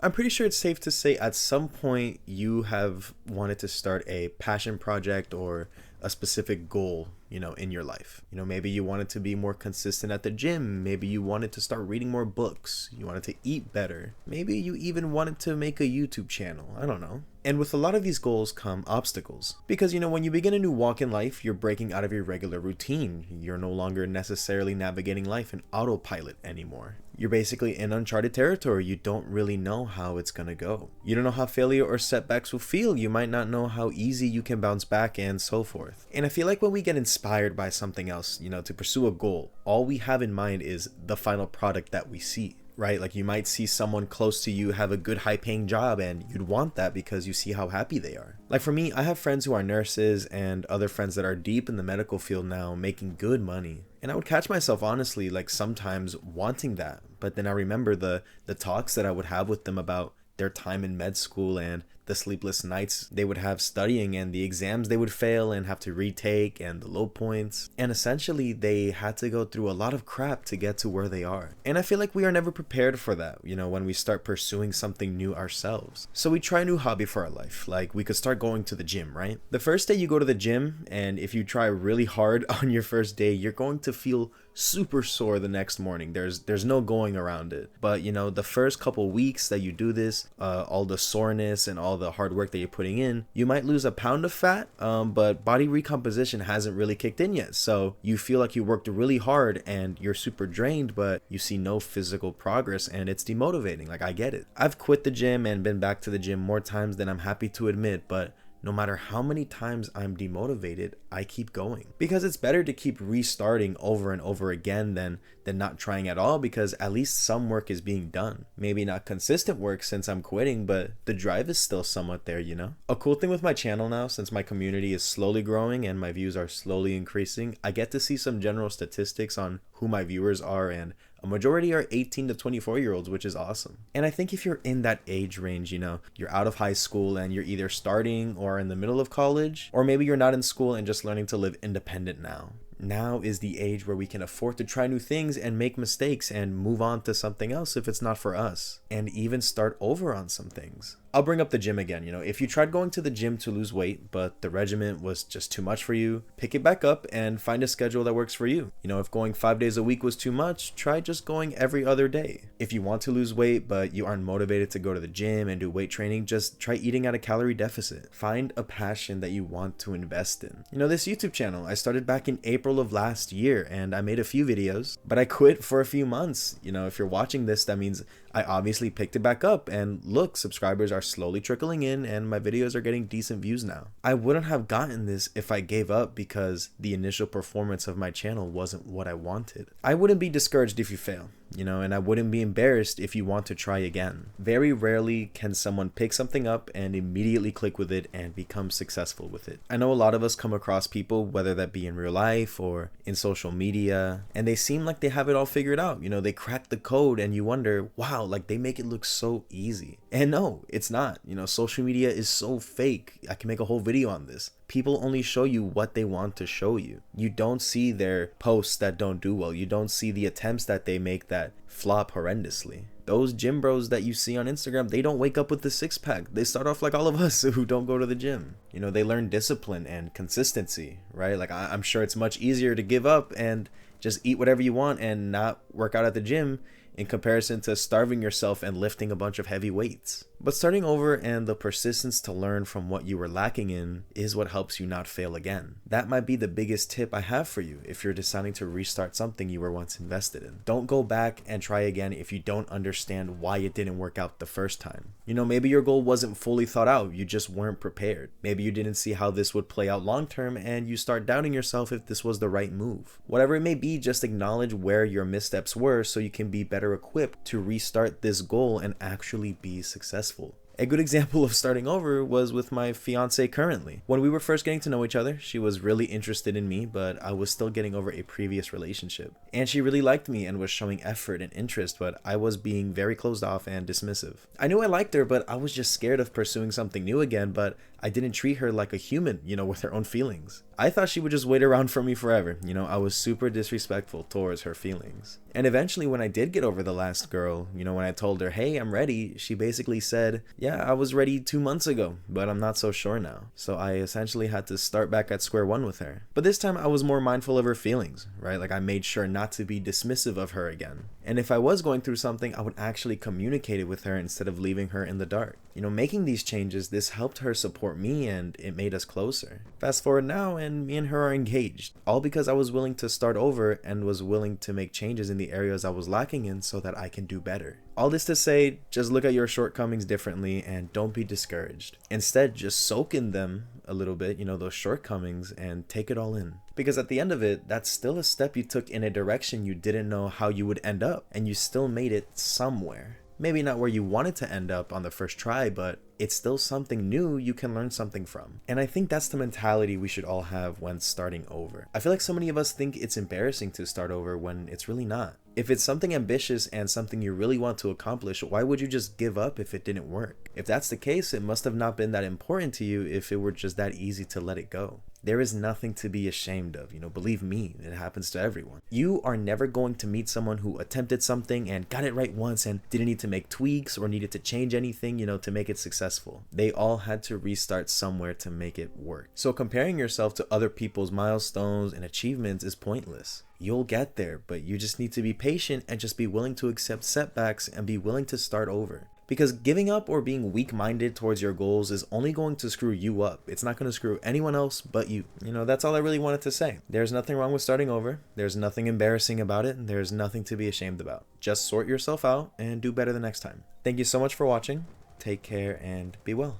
I'm pretty sure it's safe to say at some point you have wanted to start a passion project or a specific goal, in your life. Maybe you wanted to be more consistent at the gym. Maybe you wanted to start reading more books. You wanted to eat better. Maybe you even wanted to make a YouTube channel. I don't know. And with a lot of these goals come obstacles. Because, when you begin a new walk in life, you're breaking out of your regular routine. You're no longer necessarily navigating life in autopilot anymore. You're basically in uncharted territory. You don't really know how it's gonna go. You don't know how failure or setbacks will feel. You might not know how easy you can bounce back and so forth. And I feel like when we get inspired by something else, to pursue a goal, all we have in mind is the final product that we see. Right? Like you might see someone close to you have a good high paying job and you'd want that because you see how happy they are. Like for me, I have friends who are nurses and other friends that are deep in the medical field now making good money. And I would catch myself honestly like sometimes wanting that. But then I remember the talks that I would have with them about their time in med school and the sleepless nights they would have studying and the exams they would fail and have to retake and the low points. And essentially they had to go through a lot of crap to get to where they are. And I feel like we are never prepared for that, when we start pursuing something new ourselves. So we try a new hobby for our life. Like we could start going to the gym, right? The first day you go to the gym, and if you try really hard on your first day, you're going to feel super sore the next morning. There's no going around it. But the first couple weeks that you do this, all the soreness and all the hard work that you're putting in, you might lose a pound of fat, but body recomposition hasn't really kicked in yet. So you feel like you worked really hard and you're super drained, but you see no physical progress and it's demotivating. Like I get it. I've quit the gym and been back to the gym more times than I'm happy to admit, but no matter how many times I'm demotivated, I keep going. Because it's better to keep restarting over and over again than not trying at all, because at least some work is being done. Maybe not consistent work since I'm quitting, but the drive is still somewhat there, A cool thing with my channel now, since my community is slowly growing and my views are slowly increasing, I get to see some general statistics on who my viewers are, and a majority are 18 to 24-year-olds, which is awesome. And I think if you're in that age range, you're out of high school and you're either starting or in the middle of college, or maybe you're not in school and just learning to live independent now. Now is the age where we can afford to try new things and make mistakes and move on to something else if it's not for us, and even start over on some things. I'll bring up the gym again. If you tried going to the gym to lose weight, but the regimen was just too much for you, pick it back up and find a schedule that works for you. If going 5 days a week was too much, try just going every other day. If you want to lose weight, but you aren't motivated to go to the gym and do weight training, just try eating at a calorie deficit. Find a passion that you want to invest in. This YouTube channel, I started back in April of last year and I made a few videos, but I quit for a few months. If you're watching this, that means I obviously picked it back up, and look, subscribers are slowly trickling in and my videos are getting decent views now. I wouldn't have gotten this if I gave up because the initial performance of my channel wasn't what I wanted. I wouldn't be discouraged if you fail, and I wouldn't be embarrassed if you want to try again. Very rarely can someone pick something up and immediately click with it and become successful with it. I know a lot of us come across people, whether that be in real life or in social media, and they seem like they have it all figured out. They crack the code and you wonder, wow, like they make it look so easy. And no, it's not. Social media is so fake. I can make a whole video on this. People only show you what they want to show you. You don't see their posts that don't do well. You don't see the attempts that they make that flop horrendously. Those gym bros that you see on Instagram, they don't wake up with the six-pack. They start off like all of us who don't go to the gym. They learn discipline and consistency, right? Like I'm sure it's much easier to give up and just eat whatever you want and not work out at the gym in comparison to starving yourself and lifting a bunch of heavy weights. But starting over and the persistence to learn from what you were lacking in is what helps you not fail again. That might be the biggest tip I have for you if you're deciding to restart something you were once invested in. Don't go back and try again if you don't understand why it didn't work out the first time. Maybe your goal wasn't fully thought out, you just weren't prepared. Maybe you didn't see how this would play out long term and you start doubting yourself if this was the right move. Whatever it may be, just acknowledge where your missteps were so you can be better equipped to restart this goal and actually be successful. A good example of starting over was with my fiance currently. When we were first getting to know each other, she was really interested in me, but I was still getting over a previous relationship. And she really liked me and was showing effort and interest, but I was being very closed off and dismissive. I knew I liked her, but I was just scared of pursuing something new again, but I didn't treat her like a human, with her own feelings. I thought she would just wait around for me forever. I was super disrespectful towards her feelings. And eventually when I did get over the last girl, when I told her, hey, I'm ready, she basically said, yeah, I was ready 2 months ago, but I'm not so sure now. So I essentially had to start back at square one with her. But this time I was more mindful of her feelings, right? Like I made sure not to be dismissive of her again. And if I was going through something, I would actually communicate it with her instead of leaving her in the dark. Making these changes, this helped her support me and it made us closer. Fast forward now and me and her are engaged. All because I was willing to start over and was willing to make changes in the areas I was lacking in so that I can do better. All this to say, just look at your shortcomings differently and don't be discouraged. Instead, just soak in them a little bit, those shortcomings, and take it all in. Because at the end of it, that's still a step you took in a direction you didn't know how you would end up, and you still made it somewhere. Maybe not where you wanted to end up on the first try, but it's still something new you can learn something from. And I think that's the mentality we should all have when starting over. I feel like so many of us think it's embarrassing to start over when it's really not. If it's something ambitious and something you really want to accomplish, why would you just give up if it didn't work? If that's the case, it must have not been that important to you if it were just that easy to let it go. There is nothing to be ashamed of, believe me, it happens to everyone. You are never going to meet someone who attempted something and got it right once and didn't need to make tweaks or needed to change anything, to make it successful. They all had to restart somewhere to make it work. So comparing yourself to other people's milestones and achievements is pointless. You'll get there, but you just need to be patient and just be willing to accept setbacks and be willing to start over. Because giving up or being weak-minded towards your goals is only going to screw you up. It's not going to screw anyone else but you. That's all I really wanted to say. There's nothing wrong with starting over. There's nothing embarrassing about it. There's nothing to be ashamed about. Just sort yourself out and do better the next time. Thank you so much for watching. Take care and be well.